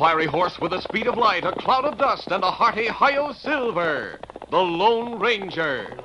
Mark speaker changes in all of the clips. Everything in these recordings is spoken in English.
Speaker 1: fiery horse with the speed of light, a cloud of dust, and a hearty hi-yo silver, the Lone Ranger.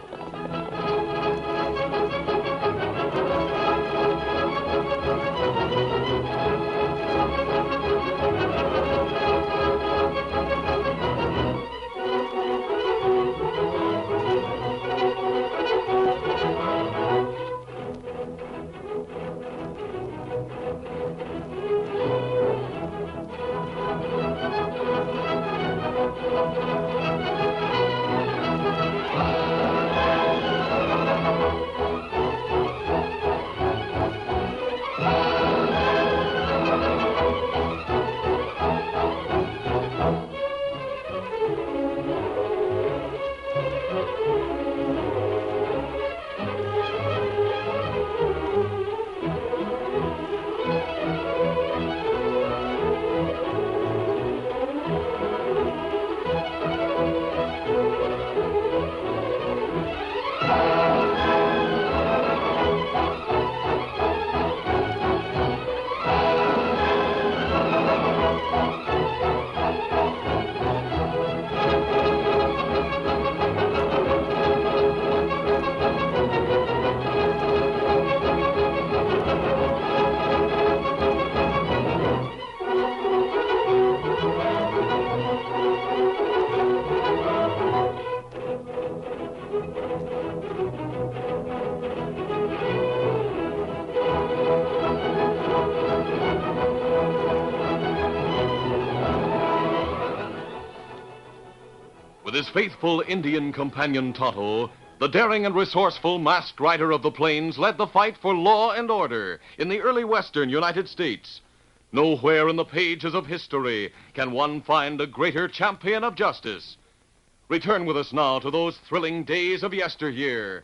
Speaker 1: With his faithful Indian companion Tonto, the daring and resourceful masked rider of the plains led the fight for law and order in the early western United States. Nowhere in the pages of history can one find a greater champion of justice. Return with us now to those thrilling days of yesteryear.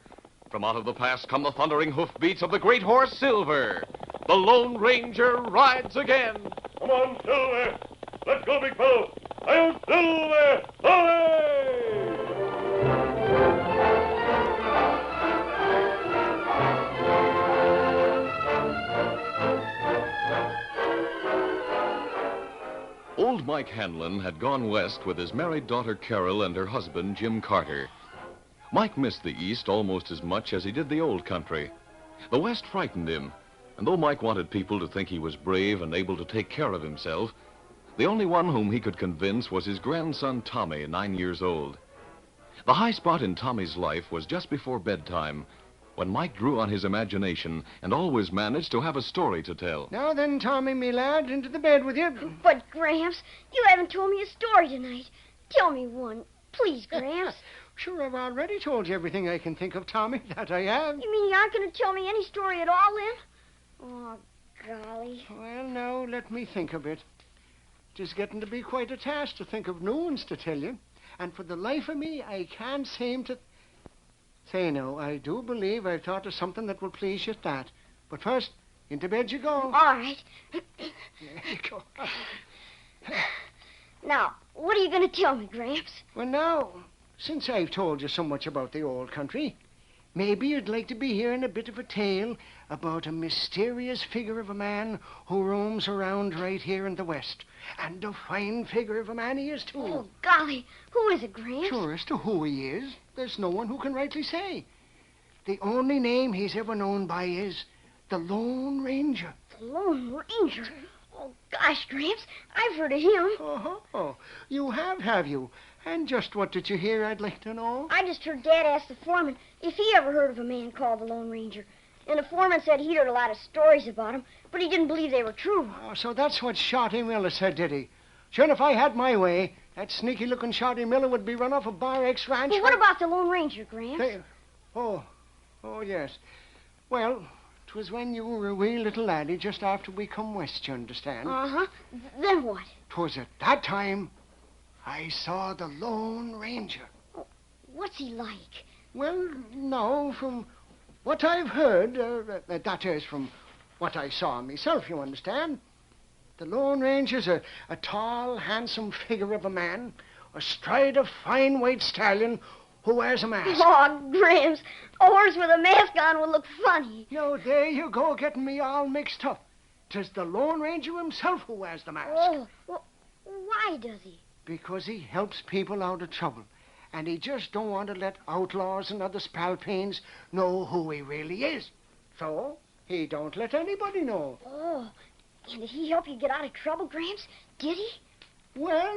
Speaker 1: From out of the past come the thundering hoofbeats of the great horse Silver. The Lone Ranger rides again.
Speaker 2: Come on, Silver. Let's go, big fellow. I'll Silver. Away!
Speaker 1: Old Mike Hanlon had gone west with his married daughter Carol and her husband Jim Carter. Mike missed the East almost as much as he did the old country. The West frightened him, and though Mike wanted people to think he was brave and able to take care of himself, the only one whom he could convince was his grandson Tommy, 9 years old. The high spot in Tommy's life was just before bedtime, when Mike drew on his imagination and always managed to have a story to tell.
Speaker 3: Now then, Tommy, me lad, into the bed with you.
Speaker 4: But, Gramps, you haven't told me a story tonight. Tell me one. Please, Gramps.
Speaker 3: Sure, I've already told you everything I can think of, Tommy. That I have.
Speaker 4: You mean you aren't going to tell me any story at all, then? Oh, golly.
Speaker 3: Well, now, let me think a bit. It's getting to be quite a task to think of new ones to tell you. And for the life of me, I can't seem to... Say, now, I do believe I've thought of something that will please you at that. But first, into bed you go.
Speaker 4: All right.
Speaker 3: There you go.
Speaker 4: Now, what are you going to tell me, Gramps?
Speaker 3: Well, now, since I've told you so much about the old country, maybe you'd like to be hearing a bit of a tale about a mysterious figure of a man who roams around right here in the West. And a fine figure of a man he is, too.
Speaker 4: Oh, golly. Who is it, Gramps?
Speaker 3: Sure, as to who he is, there's no one who can rightly say. The only name he's ever known by is the Lone Ranger.
Speaker 4: The Lone Ranger? Oh, gosh, Gramps, I've heard of him.
Speaker 3: Oh, you have you? And just what did you hear, I'd like to know?
Speaker 4: I just heard Dad ask the foreman if he ever heard of a man called the Lone Ranger. And the foreman said he'd heard a lot of stories about him, but he didn't believe they were true.
Speaker 3: Oh, so that's what Shotty Miller said, did he? Sure, if I had my way, that sneaky-looking Shotty Miller would be run off a Bar X ranch.
Speaker 4: Well, what about the Lone Ranger, Gramps?
Speaker 3: Oh, yes. Well, 'twas when you were a wee little laddie just after we come west, you understand.
Speaker 4: Uh-huh. Then what?
Speaker 3: 'Twas at that time I saw the Lone Ranger.
Speaker 4: Oh, what's he like?
Speaker 3: Well, no, from what I've heard, that is, from what I saw myself, you understand. The Lone Ranger's a tall, handsome figure of a man, astride a fine white stallion who wears a mask.
Speaker 4: Oh, Gramps, a horse with a mask on would look funny.
Speaker 3: No, there you go, getting me all mixed up. 'Tis the Lone Ranger himself who wears the mask.
Speaker 4: Oh, well, Why does he?
Speaker 3: Because he helps people out of trouble. And he just don't want to let outlaws and other spalpeens know who he really is. So, he don't let anybody know.
Speaker 4: Oh, and did he help you get out of trouble, Gramps? Did he?
Speaker 3: Well,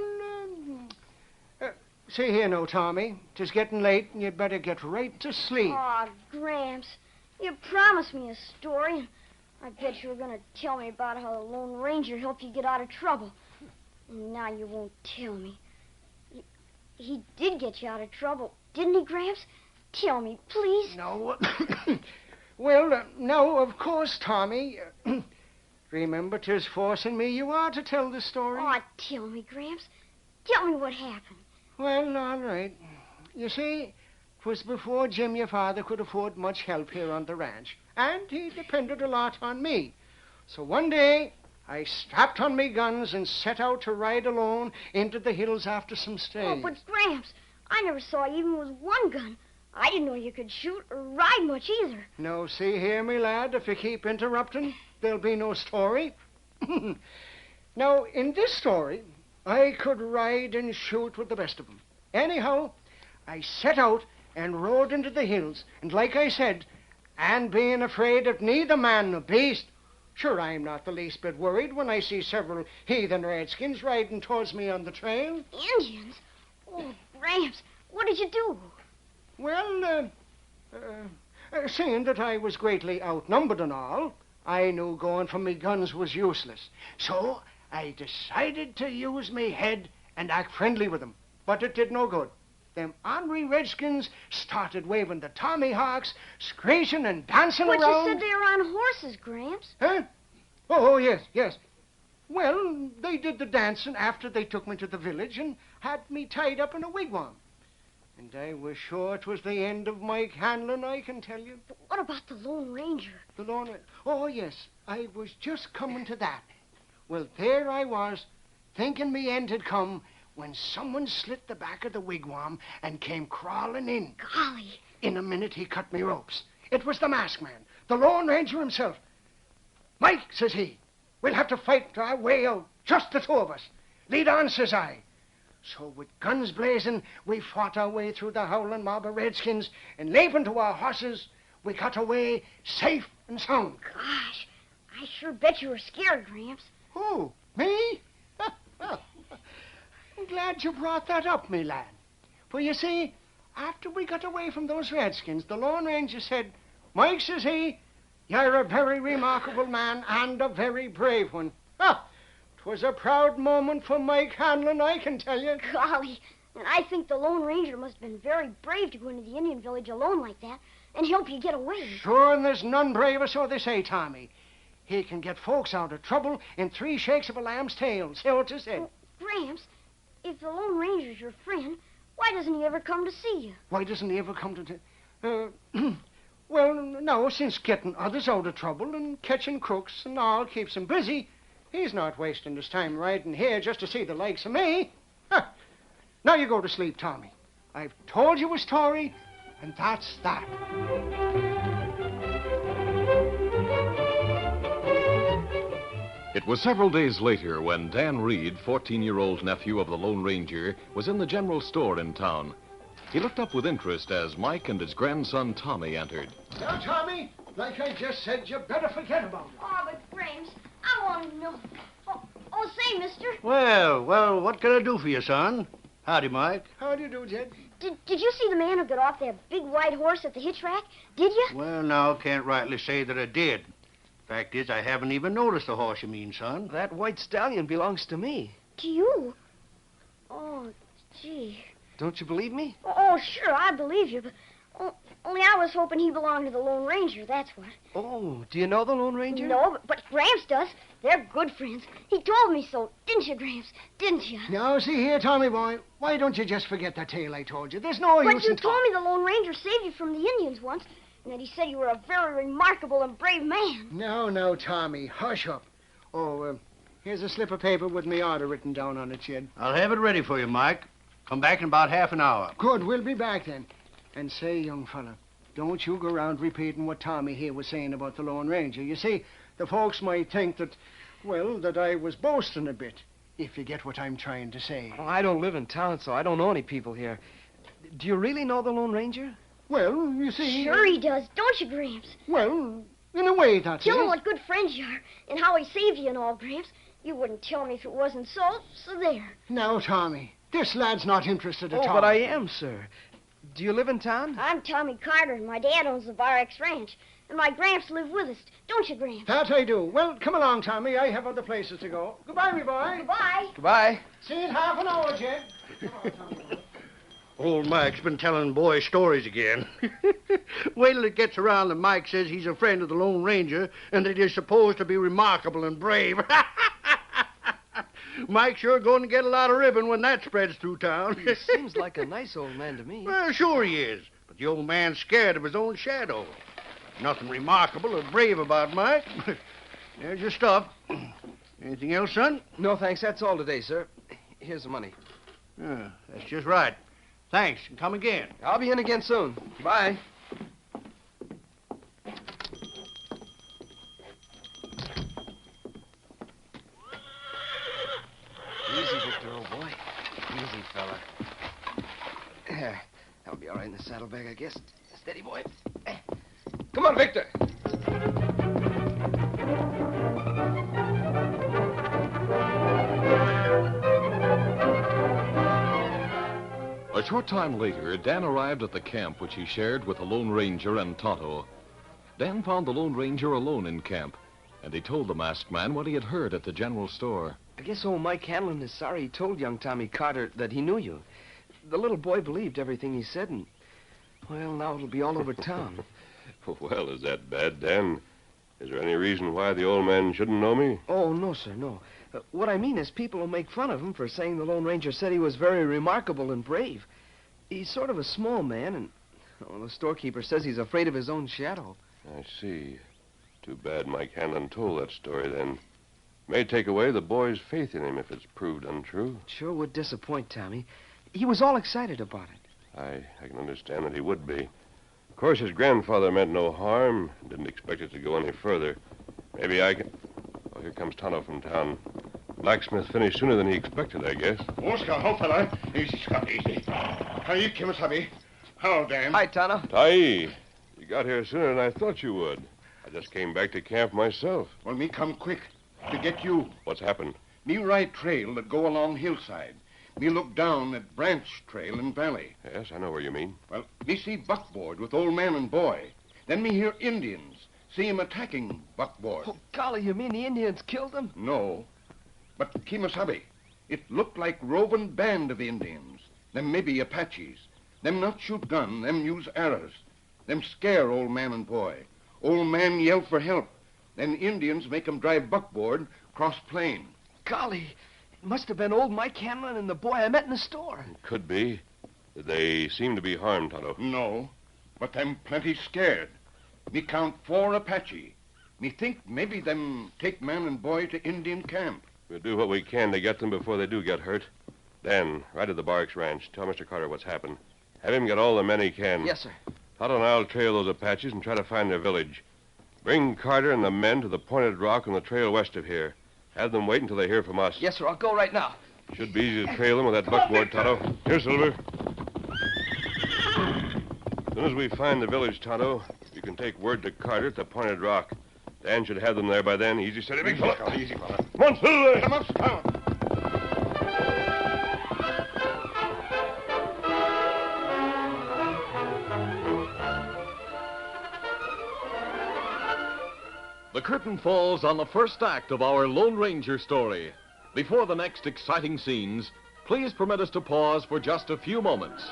Speaker 3: see here now, Tommy. 'Tis getting late and you'd better get right to sleep.
Speaker 4: Aw, Gramps, you promised me a story, and I bet you were going to tell me about how the Lone Ranger helped you get out of trouble. And now you won't tell me. He did get you out of trouble, didn't he, Gramps? Tell me, please.
Speaker 3: No. Well, no, of course, Tommy. Remember, 'tis forcing me you are to tell the story.
Speaker 4: Aw, tell me, Gramps. Tell me what happened.
Speaker 3: Well, all right. You see, 'twas before Jim, your father, could afford much help here on the ranch, and he depended a lot on me. So one day, I strapped on me guns and set out to ride alone into the hills after some strays.
Speaker 4: Oh, but Gramps, I never saw you even with one gun. I didn't know you could shoot or ride much either.
Speaker 3: No, see here, me lad, if you keep interrupting, there'll be no story. Now, in this story, I could ride and shoot with the best of them. Anyhow, I set out and rode into the hills, and like I said, and being afraid of neither man nor beast, sure, I'm not the least bit worried when I see several heathen redskins riding towards me on the trail.
Speaker 4: Indians? Oh, Gramps, what did you do?
Speaker 3: Well, seeing that I was greatly outnumbered and all, I knew going for me guns was useless. So I decided to use me head and act friendly with them. But it did no good. Them ornery redskins started waving the tommyhawks, screeching and dancing
Speaker 4: But
Speaker 3: around.
Speaker 4: you said they were on horses, Gramps.
Speaker 3: Huh? Oh, yes. Well, they did the dancing after they took me to the village and had me tied up in a wigwam. And I was sure it was the end of Mike Hanlon, I can tell you.
Speaker 4: But what about the Lone Ranger?
Speaker 3: The Lone Ranger. Oh, yes, I was just coming to that. Well, there I was, thinking me end had come, when someone slit the back of the wigwam and came crawling in.
Speaker 4: Golly.
Speaker 3: In a minute, he cut me ropes. It was the masked man, the Lone Ranger himself. Mike, says he, we'll have to fight our way out, just the two of us. Lead on, says I. So with guns blazing, we fought our way through the howling mob of redskins, and leaping to our horses, we got away safe and sound.
Speaker 4: Gosh, I sure bet you were scared, Gramps.
Speaker 3: Who? Me? Well, I'm glad you brought that up, me lad. For you see, after we got away from those redskins, the Lone Ranger said, Mike, says he, you're a very remarkable man and a very brave one. Ah, 'twas a proud moment for Mike Hanlon, I can tell you.
Speaker 4: Golly, and I think the Lone Ranger must have been very brave to go into the Indian village alone like that and help you get away.
Speaker 3: Sure, and there's none braver, so they say, Tommy. He can get folks out of trouble in 3 shakes of a lamb's tail. See what you said?
Speaker 4: Well, Gramps, if the Lone Ranger's your friend, why doesn't he ever come to see you?
Speaker 3: Why doesn't he ever come to... well, no, since getting others out of trouble and catching crooks and all keeps him busy, he's not wasting his time riding here just to see the likes of me. Huh. Now you go to sleep, Tommy. I've told you a story, and that's that.
Speaker 1: It was several days later when Dan Reed, 14-year-old nephew of the Lone Ranger, was in the general store in town. He looked up with interest as Mike and his grandson Tommy entered.
Speaker 3: Now, Tommy, like I just said, you better forget about it.
Speaker 4: Oh, but Gramps, I want to know. Oh, say, mister.
Speaker 5: Well, what can I do for you, son? Howdy, Mike.
Speaker 3: How do you do, Jed?
Speaker 4: Did you see the man who got off that big white horse at the hitch rack? Did you?
Speaker 5: Well, now, can't rightly say that I did. Fact is, I haven't even noticed the horse you mean, son.
Speaker 6: That white stallion belongs to me.
Speaker 4: To you? Oh, gee.
Speaker 6: Don't you believe me?
Speaker 4: Oh, sure, I believe you, but only I was hoping he belonged to the Lone Ranger, that's what.
Speaker 6: Oh, do you know the Lone Ranger?
Speaker 4: No, but Gramps does. They're good friends. He told me so. Didn't you, Gramps? Didn't you?
Speaker 3: Now, see here, Tommy boy. Why don't you just forget that tale I told you? There's no
Speaker 4: But
Speaker 3: use
Speaker 4: you
Speaker 3: in
Speaker 4: told me the Lone Ranger saved you from the Indians once, and that he said you were a very remarkable and brave man.
Speaker 3: No, Tommy. Hush up. Oh, here's a slip of paper with me order written down on it, Jed.
Speaker 5: I'll have it ready for you, Mike. Come back in about half an hour.
Speaker 3: Good, we'll be back then. And say, young fella, don't you go around repeating what Tommy here was saying about the Lone Ranger. You see, the folks might think that, well, that I was boasting a bit. if you get what I'm trying to say.
Speaker 6: Oh, I don't live in town, so I don't know any people here. Do you really know the Lone Ranger?
Speaker 3: Well, you see...
Speaker 4: Sure he does, don't you, Gramps?
Speaker 3: Well, in a way, that's
Speaker 4: Tell
Speaker 3: it.
Speaker 4: him what good friends you are and how he saved you and all, Gramps. You wouldn't tell me if it wasn't so there.
Speaker 3: Now, Tommy, this lad's not interested at all.
Speaker 6: Oh, but I am, sir. Do you live in town?
Speaker 4: I'm Tommy Carter, and my dad owns the Bar X Ranch. And my Gramps live with us, don't you, Gramps?
Speaker 3: That I do. Well, come along, Tommy. I have other places to go. Goodbye, me boy.
Speaker 4: Goodbye.
Speaker 6: Goodbye.
Speaker 3: See you in half an hour, Jed. Come on, Tommy.
Speaker 5: Old Mike's been telling boys stories again. Wait till it gets around that Mike says he's a friend of the Lone Ranger and that he's supposed to be remarkable and brave. Mike's sure going to get a lot of ribbon when that spreads through town.
Speaker 6: He seems like a nice old man to me.
Speaker 5: Well, sure he is. But the old man's scared of his own shadow. Nothing remarkable or brave about Mike. There's your stuff. Anything else, son?
Speaker 6: No, thanks. That's all today, sir. Here's the money.
Speaker 5: That's just right. Thanks, and come again.
Speaker 6: I'll be in again soon. Bye. Easy, Victor, old boy. Easy, fella. There. That'll be all right in the saddlebag, I guess. Steady, boy. Come on, Victor.
Speaker 1: A short time later, Dan arrived at the camp which he shared with the Lone Ranger and Tonto. Dan found the Lone Ranger alone in camp, and he told the masked man what he had heard at the general store.
Speaker 6: I guess old Mike Hanlon is sorry he told young Tommy Carter that he knew you. The little boy believed everything he said, and, well, now it'll be all over town.
Speaker 2: Well, is that bad, Dan? Is there any reason why the old man shouldn't know me?
Speaker 6: Oh, no, sir, no. What I mean is people will make fun of him for saying the Lone Ranger said he was very remarkable and brave. He's sort of a small man, and the storekeeper says he's afraid of his own shadow.
Speaker 2: I see. Too bad Mike Hanlon told that story, then. May take away the boy's faith in him if it's proved untrue.
Speaker 6: Sure would disappoint Tommy. He was all excited about it.
Speaker 2: I can understand that he would be. Of course, his grandfather meant no harm. Didn't expect it to go any further. Maybe I can... Oh, here comes Tonto from town. Blacksmith finished sooner than he expected, I guess.
Speaker 5: Oscar, how fella? Easy, Scott, easy. How you, Kimasabi? How, Dan?
Speaker 6: Hi, Tonto.
Speaker 2: Tai, you got here sooner than I thought you would. I just came back to camp myself.
Speaker 7: Well, me come quick to get you.
Speaker 2: What's happened?
Speaker 7: Me ride trail that go along hillside. Me look down at branch trail in valley.
Speaker 2: Yes, I know where you mean.
Speaker 7: Well, me see buckboard with old man and boy. Then me hear Indians. See him attacking buckboard.
Speaker 6: Oh, golly, you mean the Indians killed him?
Speaker 7: No. But Kimasabi, it looked like roving band of Indians. Them maybe Apaches. Them not shoot gun, them use arrows. Them scare old man and boy. Old man yell for help. Then Indians make 'em drive buckboard cross plain.
Speaker 6: Golly, it must have been old Mike Hanlon and the boy I met in the store.
Speaker 2: Could be. They seem to be harmed, Tonto.
Speaker 7: No, but them plenty scared. Me count 4 Apache. Me think maybe them take man and boy to Indian camp.
Speaker 2: We'll do what we can to get them before they do get hurt. Dan, ride to the Barks Ranch. Tell Mr. Carter what's happened. Have him get all the men he can.
Speaker 6: Yes, sir.
Speaker 2: Tonto and I'll trail those Apaches and try to find their village. Bring Carter and the men to the pointed rock on the trail west of here. Have them wait until they hear from us.
Speaker 6: Yes, sir. I'll go right now.
Speaker 2: Should be easy to trail them with that buckboard, Tonto. Here, Silver. As soon as we find the village, Tonto, you can take word to Carter at the pointed rock. Dan should have them there by then. Easy, steady, big fella.
Speaker 7: Easy, fella.
Speaker 2: Come on, Silver.
Speaker 7: Come up, Scout.
Speaker 1: The curtain falls on the first act of our Lone Ranger story. Before the next exciting scenes, please permit us to pause for just a few moments.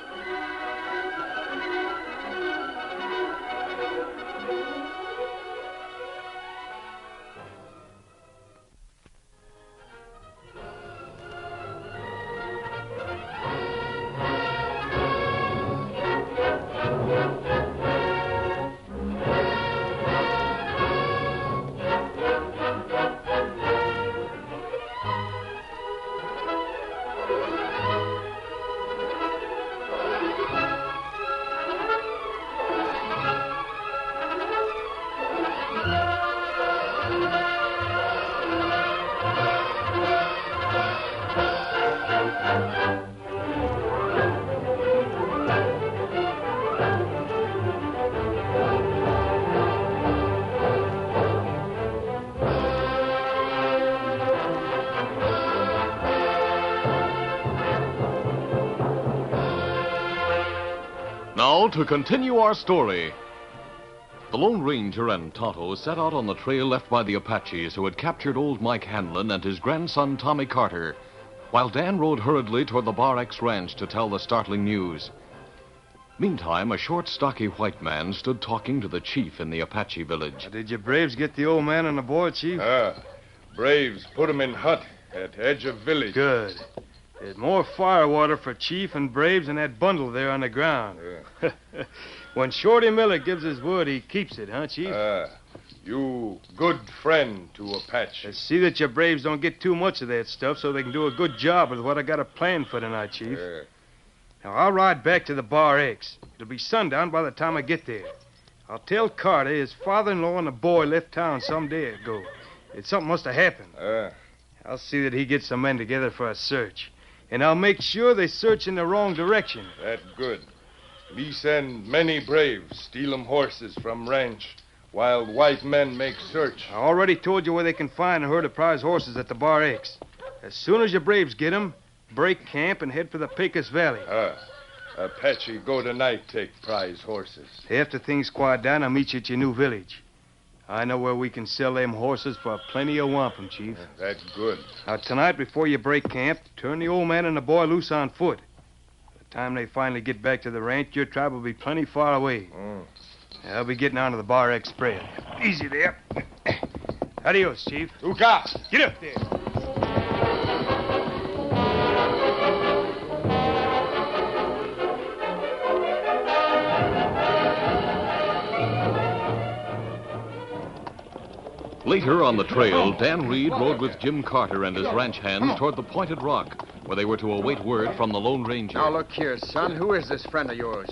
Speaker 1: now to continue our story. The Lone Ranger and Tonto set out on the trail left by the Apaches who had captured old Mike Hanlon and his grandson Tommy Carter, while Dan rode hurriedly toward the Bar X ranch to tell the startling news. Meantime, a short, stocky white man stood talking to the chief in the Apache village.
Speaker 8: Did your braves get the old man and the boy, Chief?
Speaker 9: Braves put 'em in hut at edge of village.
Speaker 8: Good. There's more firewater for Chief and braves in that bundle there on the ground. When Shorty Miller gives his word, he keeps it, huh, Chief?
Speaker 9: You good friend to Apache.
Speaker 8: See that your braves don't get too much of that stuff so they can do a good job with what I got a plan for tonight, Chief. Now, I'll ride back to the Bar X. It'll be sundown by the time I get there. I'll tell Carter his father-in-law and the boy left town some day ago. Something must have happened. I'll see that he gets some men together for a search. And I'll make sure they search in the wrong direction.
Speaker 9: That good. Me send many braves, steal 'em horses from ranch, while white men make search.
Speaker 8: I already told you where they can find a herd of prize horses at the Bar X. As soon as your braves get 'em, break camp and head for the Pecos Valley.
Speaker 9: Apache go tonight take prize horses.
Speaker 8: After things quiet down, I'll meet you at your new village. I know where we can sell them horses for plenty of wampum, Chief.
Speaker 9: That's good.
Speaker 8: Now, tonight, before you break camp, turn the old man and the boy loose on foot. By the time they finally get back to the ranch, your tribe will be plenty far away. I'll be getting on to the Bar X spread. Easy there. Adios, Chief.
Speaker 9: Uka!
Speaker 8: Get up there.
Speaker 1: Later on the trail, Dan Reed rode with Jim Carter and his ranch hands toward the Pointed Rock, where they were to await word from the Lone Ranger.
Speaker 3: Now, look here, son. Who is this friend of yours?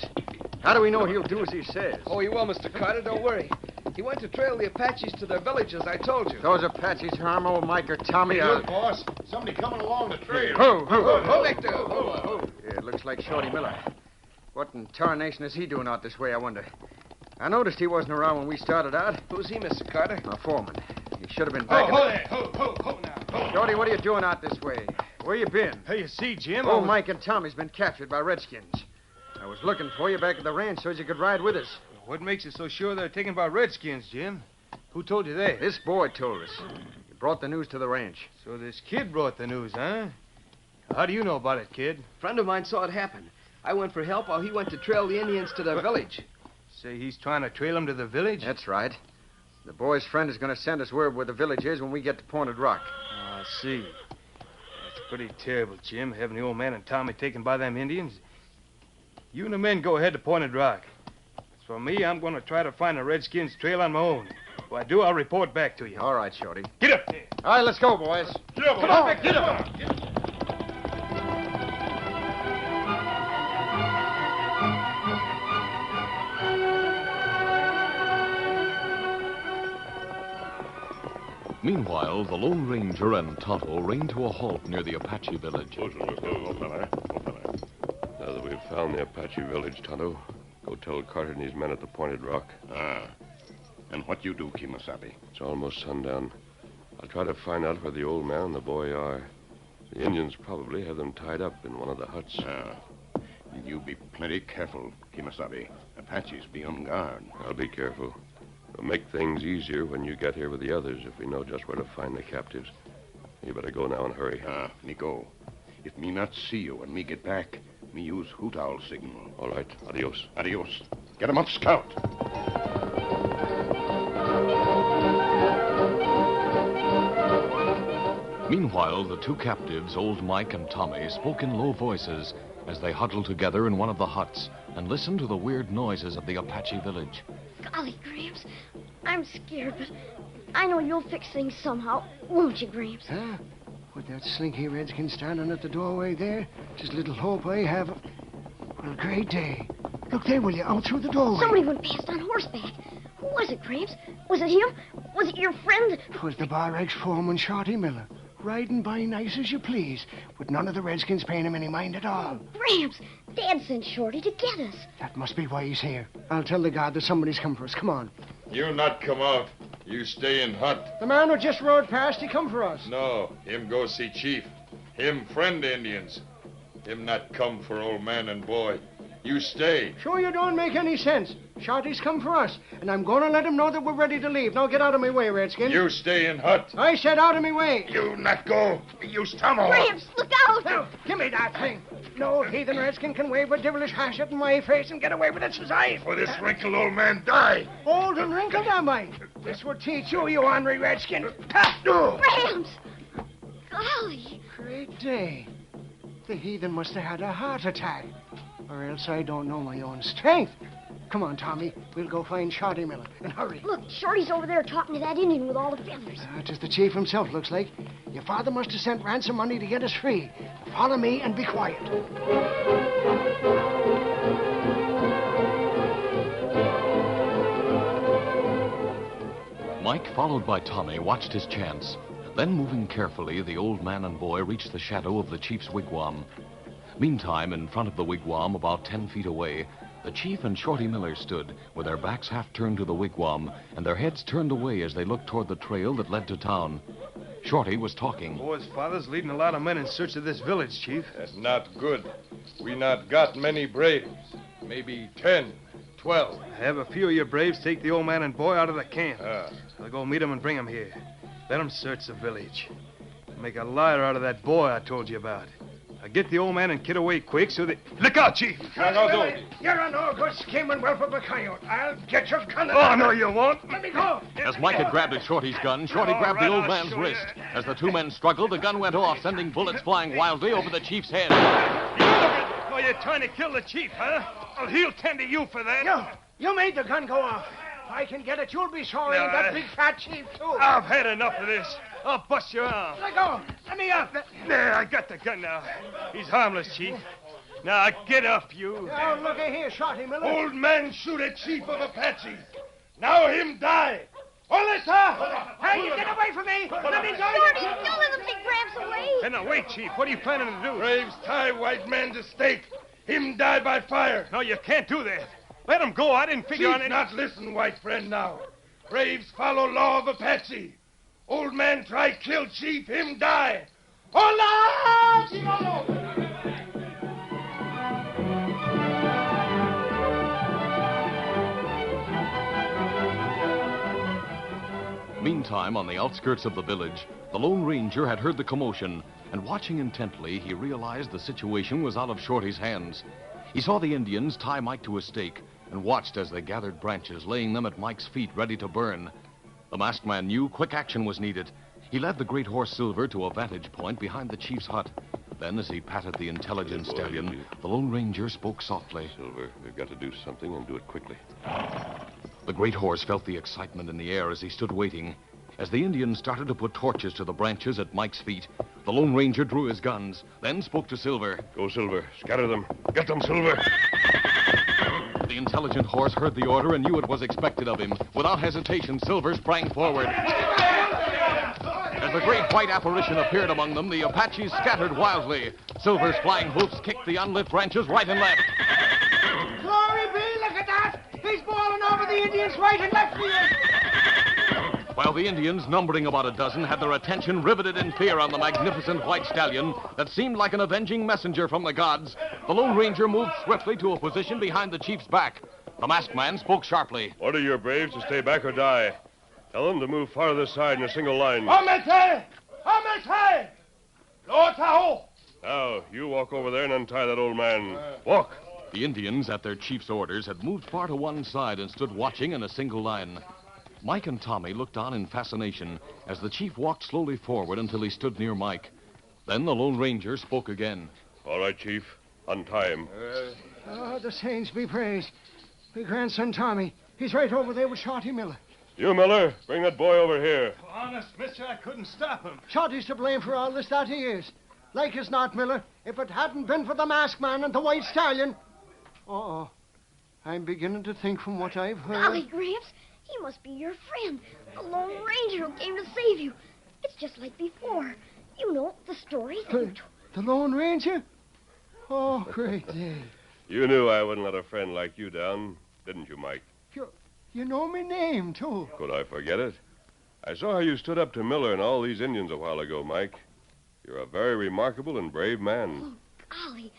Speaker 3: How do we know he'll do as he says?
Speaker 6: Oh, he will, Mr. Carter. Don't worry. He went to trail the Apaches to their village, as I told you.
Speaker 3: Those Apaches harm old Mike or Tommy.
Speaker 7: Look, boss. Somebody coming along the trail.
Speaker 3: Who?
Speaker 6: Victor.
Speaker 3: Yeah, it looks like Shorty Miller. What in tarnation is he doing out this way, I wonder? I noticed he wasn't around when we started out.
Speaker 6: Who's he, Mr. Carter?
Speaker 3: A foreman. He should have been back.
Speaker 8: Ho now.
Speaker 3: Shorty, what are you doing out this way? Where you been?
Speaker 8: Hey, you see, Jim?
Speaker 3: Oh, Mike and Tommy's been captured by Redskins. I was looking for you back at the ranch so as you could ride with us.
Speaker 8: What makes you so sure they're taken by Redskins, Jim? Who told you that?
Speaker 3: This boy told us. He brought the news to the ranch.
Speaker 8: So this kid brought the news, huh? How do you know about it, kid?
Speaker 6: A friend of mine saw it happen. I went for help while he went to trail the Indians to their village.
Speaker 8: Say he's trying to trail them to the village?
Speaker 3: That's right. The boy's friend is going to send us word where the village is when we get to Pointed Rock.
Speaker 8: I see. That's pretty terrible, Jim, having the old man and Tommy taken by them Indians. You and the men go ahead to Pointed Rock. As for me, I'm going to try to find the Redskins' trail on my own. If I do, I'll report back to you.
Speaker 3: All right, Shorty.
Speaker 8: Get up there.
Speaker 3: All right, let's go, boys.
Speaker 7: Get up,
Speaker 3: Come on, get up.
Speaker 1: Meanwhile, the Lone Ranger and Tonto reined to a halt near the Apache village.
Speaker 2: Now that we've found the Apache village, Tonto, go tell Carter and his men at the Pointed Rock.
Speaker 7: And what you do, Kimasabi?
Speaker 2: It's almost sundown. I'll try to find out where the old man and the boy are. The Indians probably have them tied up in one of the huts.
Speaker 7: You be plenty careful, Kimasabi. Apaches be on guard.
Speaker 2: I'll be careful. It'll make things easier when you get here with the others if we know just where to find the captives. You better go now and hurry.
Speaker 7: Me go. If me not see you when me get back, me use hoot owl signal.
Speaker 2: All right. Adios.
Speaker 7: Adios. Get 'em up, Scout.
Speaker 1: Meanwhile, the two captives, old Mike and Tommy, spoke in low voices as they huddled together in one of the huts and listened to the weird noises of the Apache village.
Speaker 4: Golly, Gramps, I'm scared, but I know you'll fix things somehow, won't you, Gramps?
Speaker 3: Huh? With that slinky redskin standing at the doorway there, just little hope I have. Well, great day. Look there, will you, out through the doorway.
Speaker 4: Somebody went past on horseback. Who was it, Gramps? Was it him? Was it your friend?
Speaker 3: It was the Bar X foreman, Shorty Miller. Riding by nice as you please, with none of the Redskins paying him any mind at all.
Speaker 4: Gramps, Dad sent Shorty to get us.
Speaker 3: That must be why he's here. I'll tell the guard that somebody's come for us. Come on.
Speaker 9: You not come out. You stay in hut.
Speaker 3: The man who just rode past, he come for us.
Speaker 9: No, him go see chief. Him friend Indians. Him not come for old man and boy. You stay.
Speaker 3: Sure you don't make any sense. Shorty's come for us, and I'm going to let him know that we're ready to leave. Now get out of my way, Redskin.
Speaker 9: You stay in hut.
Speaker 3: I said out of my way.
Speaker 7: You not go. You tomahawk.
Speaker 4: Gramps, look out!
Speaker 3: Now, give me that thing. No heathen Redskin can wave a devilish hatchet in my face and get away with it, says I.
Speaker 7: For this wrinkled old man die.
Speaker 3: Old and wrinkled, am I? This will teach you, you ornery Redskin.
Speaker 4: Gramps! Golly.
Speaker 3: Great day. The heathen must have had a heart attack. Or else I don't know my own strength. Come on, Tommy. We'll go find Shorty Miller. And hurry.
Speaker 4: Look, Shorty's over there talking to that Indian with all the feathers.
Speaker 3: Just the chief himself, looks like. Your father must have sent ransom money to get us free. Follow me and be quiet.
Speaker 1: Mike, followed by Tommy, watched his chance. Then, moving carefully, the old man and boy reached the shadow of the chief's wigwam. Meantime, in front of the wigwam, about 10 feet away, the chief and Shorty Miller stood, with their backs half turned to the wigwam, and their heads turned away as they looked toward the trail that led to town. Shorty was talking.
Speaker 8: Boy's father's leading a lot of men in search of this village, Chief.
Speaker 9: That's not good. We not got many braves. Maybe 10, 12.
Speaker 8: Have a few of your braves take the old man and boy out of the camp.
Speaker 9: Ah.
Speaker 8: I'll go meet 'em and bring 'em here. Let 'em search the village. Make a liar out of that boy I told you about. Now get the old man and kid away quick so that... Look out, Chief!
Speaker 3: You're an all-good scheming whelp of a coyote. I'll get your gun.
Speaker 8: Oh, no, you won't.
Speaker 3: Let me go.
Speaker 1: As Mike had grabbed at Shorty's gun, Shorty grabbed the old man's wrist. As the two men struggled, the gun went off, sending bullets flying wildly over the chief's head.
Speaker 8: Oh, you're trying to kill the chief, huh? Well, he'll tend to you for that.
Speaker 3: You made the gun go off. If I can get it, you'll be sorry. And that big fat chief, too.
Speaker 8: I've had enough of this. I'll bust your arm.
Speaker 3: Let go. Let me up.
Speaker 8: There, I got the gun now. He's harmless, Chief. Now, get up, you.
Speaker 3: Now, look here, Shorty Miller.
Speaker 7: Old man shoot a chief of Apaches. Now him die. Oleta!
Speaker 3: Hey, you get away from me. Let me go.
Speaker 4: Shorty, don't let him take Gramps away.
Speaker 8: Hey, now, wait, Chief. What are you planning to do?
Speaker 7: Braves tie white man to stake. Him die by fire.
Speaker 8: No, you can't do that. Let him go. I didn't figure
Speaker 7: Chief
Speaker 8: on it.
Speaker 7: not listen, white friend, now. Braves follow law of Apache. Old man try kill chief, him die. Hola!
Speaker 1: Meantime, on the outskirts of the village, the Lone Ranger had heard the commotion, and watching intently, he realized the situation was out of Shorty's hands. He saw the Indians tie Mike to a stake and watched as they gathered branches, laying them at Mike's feet, ready to burn. The masked man knew quick action was needed. He led the great horse Silver to a vantage point behind the chief's hut. Then, as he patted the intelligent stallion, the Lone Ranger spoke softly.
Speaker 2: Silver, we've got to do something and do it quickly.
Speaker 1: The great horse felt the excitement in the air as he stood waiting. As the Indians started to put torches to the branches at Mike's feet, the Lone Ranger drew his guns, then spoke to Silver.
Speaker 2: Go, Silver. Scatter them. Get them, Silver.
Speaker 1: The intelligent horse heard the order and knew it was expected of him. Without hesitation, Silver sprang forward. As the great white apparition appeared among them, the Apaches scattered wildly. Silver's flying hoofs kicked the unlit branches right and left.
Speaker 3: Glory be, look at that. He's bowling over the Indians right and left me.
Speaker 1: While the Indians, numbering about a dozen, had their attention riveted in fear on the magnificent white stallion that seemed like an avenging messenger from the gods, the Lone Ranger moved swiftly to a position behind the chief's back. The masked man spoke sharply.
Speaker 2: Order your braves to stay back or die. Tell them to move farther aside in a single line.
Speaker 7: Amete! Amete! Lo Tahoe!
Speaker 2: Now, you walk over there and untie that old man. Walk.
Speaker 1: The Indians, at their chief's orders, had moved far to one side and stood watching in a single line. Mike and Tommy looked on in fascination as the chief walked slowly forward until he stood near Mike. Then the Lone Ranger spoke again.
Speaker 2: All right, Chief. Untie him.
Speaker 3: Oh, the saints be praised. My grandson Tommy. He's right over there with Shorty Miller.
Speaker 2: You, Miller, bring that boy over here.
Speaker 8: Honest, mister, I couldn't stop him.
Speaker 3: Shorty's to blame for all this, that he is. Like as not, Miller, if it hadn't been for the masked man and the white stallion... Uh-oh. I'm beginning to think from what I've heard...
Speaker 4: Golly, Gramps, he must be your friend, the Lone Ranger who came to save you. It's just like before. You know, the story that you told.
Speaker 3: The Lone Ranger? Oh, great day.
Speaker 2: You knew I wouldn't let a friend like you down, didn't you, Mike?
Speaker 3: You know my name, too.
Speaker 2: Could I forget it? I saw how you stood up to Miller and all these Indians a while ago, Mike. You're a very remarkable and brave man.
Speaker 4: Oh, golly,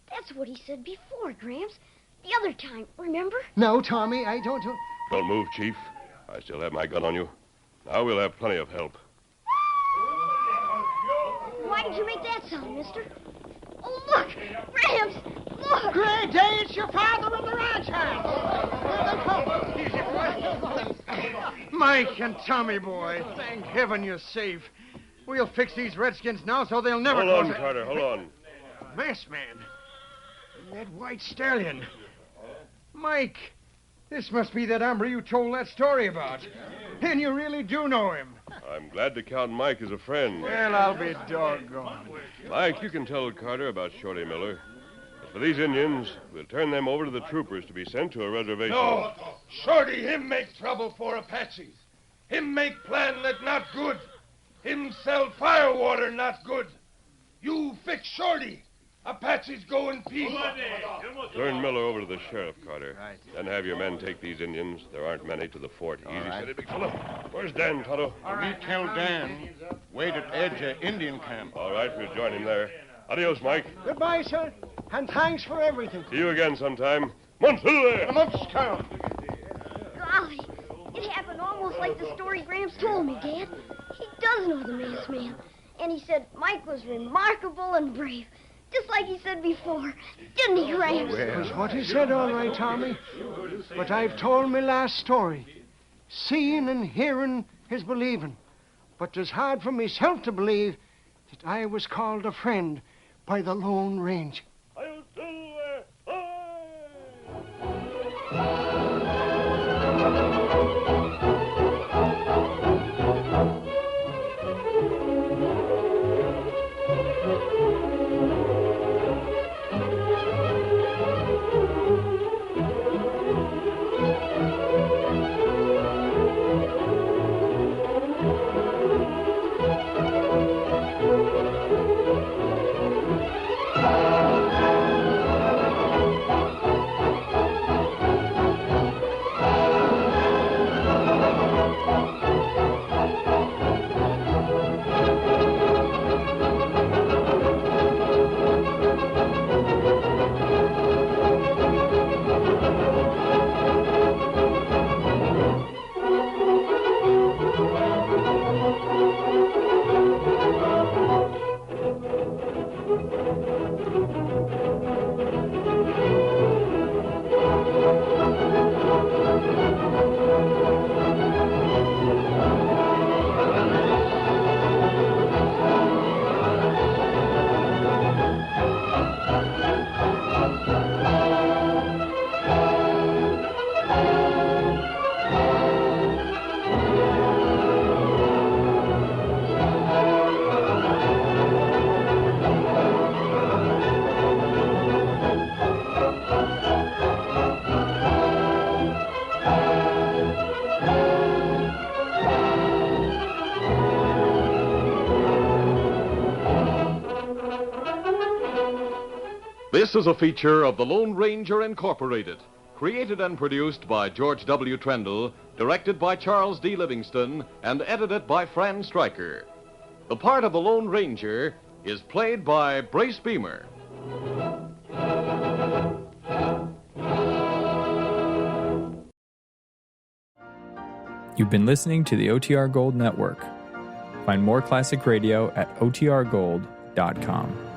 Speaker 4: that's what he said before, Gramps. the other time, remember?
Speaker 3: No, Tommy, I don't...
Speaker 2: Don't move, Chief. I still have my gun on you. Now we'll have plenty of help.
Speaker 4: Why did you make that sound, mister? Oh, look! Rams! Look!
Speaker 3: Great day, it's your father and the ranch hands! Here they come!
Speaker 5: Mike and Tommy, boy, thank heaven you're safe. We'll fix these redskins now so they'll never...
Speaker 2: Hold on, Carter, hold on.
Speaker 5: Masked man. That white stallion. Mike, this must be that hombre you told that story about. And you really do know him.
Speaker 2: I'm glad to count Mike as a friend.
Speaker 5: Well, I'll be doggone.
Speaker 2: Mike, you can tell Carter about Shorty Miller. As for these Indians, we'll turn them over to the troopers to be sent to a reservation.
Speaker 9: No, Shorty, him make trouble for Apaches. Him make plan that not good. Him sell firewater not good. You fix Shorty. Apaches go in peace.
Speaker 2: Turn Miller over to the sheriff, Carter.
Speaker 5: Right.
Speaker 2: Then have your men take these Indians. There aren't many to the fort. Easy,
Speaker 3: right.
Speaker 2: steady, big fella. Where's Dan, Tonto?
Speaker 7: We tell Dan, wait at edge of Indian camp.
Speaker 2: All right, we'll join him there. Adios, Mike.
Speaker 3: Goodbye, sir, and thanks for everything.
Speaker 2: See you again sometime. Come on, through there.
Speaker 7: Come on, Scout.
Speaker 4: Golly, it happened almost like the story Gramps told me, Dad. He does know the masked man. And he said Mike was remarkable and brave. Just like he said before. Didn't he, Gramps?
Speaker 3: It was what he said, all right, Tommy. But I've told me last story. Seeing and hearing is believing. But 'tis hard for myself to believe that I was called a friend by the Lone Ranger.
Speaker 1: This is a feature of the Lone Ranger Incorporated, created and produced by George W. Trendle, directed by Charles D. Livingston, and edited by Fran Stryker. The part of the Lone Ranger is played by Brace Beamer.
Speaker 10: You've been listening to the OTR Gold Network. Find more classic radio at otrgold.com.